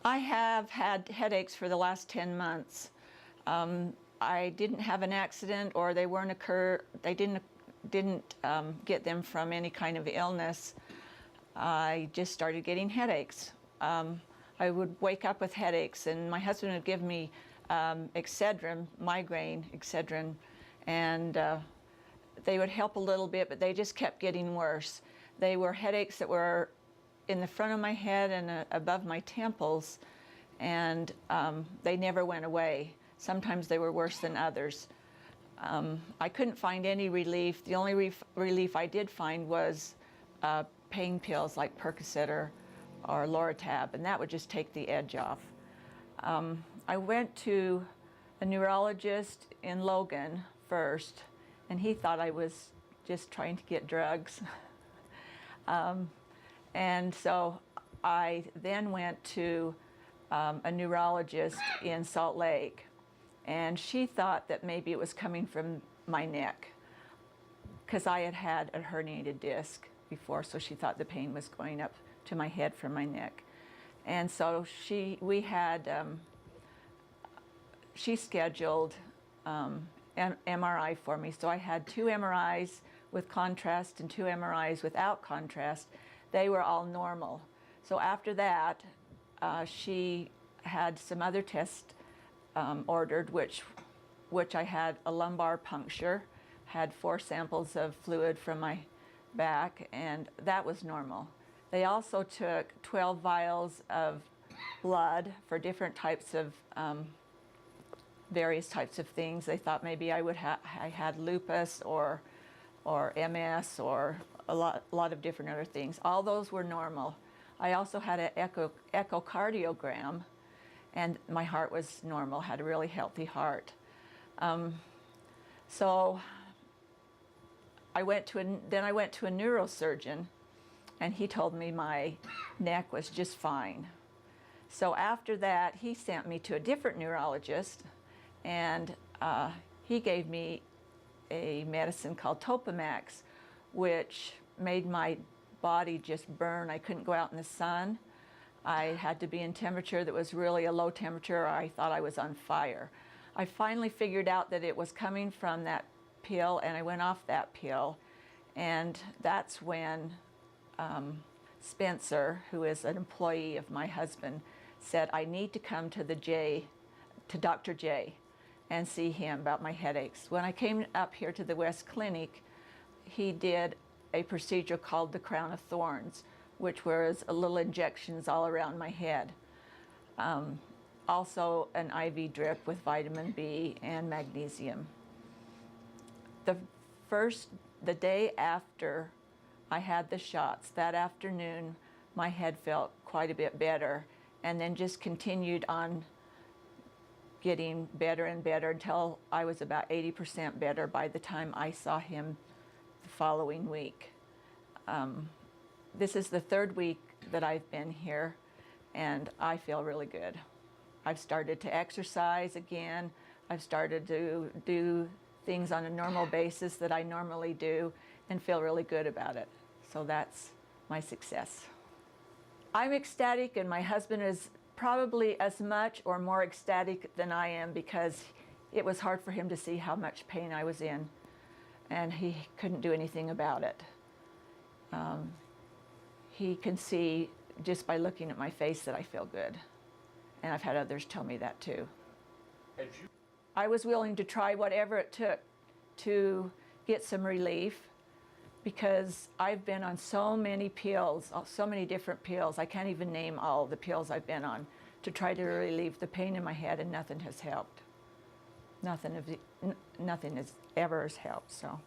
I have had headaches for the last 10 months. I didn't have an accident, or they didn't get them from any kind of illness. I just started getting headaches. I would wake up with headaches, and my husband would give me Excedrin, migraine Excedrin, and they would help a little bit, but they just kept getting worse. They were headaches that were in the front of my head and above my temples, and they never went away. Sometimes they were worse than others. I couldn't find any relief. The only relief I did find was pain pills like Percocet or Loratab, and that would just take the edge off. I went to a neurologist in Logan first, and he thought I was just trying to get drugs. And so I then went to a neurologist in Salt Lake, and she thought that maybe it was coming from my neck, because I had had a herniated disc before, so she thought the pain was going up to my head from my neck. And so she scheduled an MRI for me. So I had 2 MRIs with contrast and 2 MRIs without contrast. They were all normal. So after that, she had some other tests ordered, which I had a lumbar puncture, had 4 samples of fluid from my back, and that was normal. They also took 12 vials of blood for different types of various types of things. They thought maybe I had lupus or MS or a lot of different other things. All those were normal. I also had an echocardiogram, and my heart was normal, had a really healthy heart. So I went to a neurosurgeon, and he told me my neck was just fine. So after that, he sent me to a different neurologist, and he gave me a medicine called Topamax, which made my body just burn. I couldn't go out in the sun. I had to be in temperature that was really a low temperature, or I thought I was on fire. I finally figured out that it was coming from that pill, and I went off that pill. And that's when Spencer, who is an employee of my husband, said I need to come to Dr. J and see him about my headaches. When I came up here to the West Clinic, he did a procedure called the Crown of Thorns, which was little injections all around my head. Also an IV drip with vitamin B and magnesium. The day after I had the shots, that afternoon, my head felt quite a bit better, and then just continued on getting better and better until I was about 80% better by the time I saw him the following week. This is the 3rd week that I've been here, and I feel really good. I've started to exercise again. I've started to do things on a normal basis that I normally do and feel really good about it. So that's my success. I'm ecstatic, and my husband is probably as much or more ecstatic than I am, because it was hard for him to see how much pain I was in, and he couldn't do anything about it. He can see just by looking at my face that I feel good, and I've had others tell me that too. I was willing to try whatever it took to get some relief, because I've been on so many pills, so many different pills. I can't even name all the pills I've been on to try to relieve the pain in my head, and nothing has helped. Nothing has ever helped, so.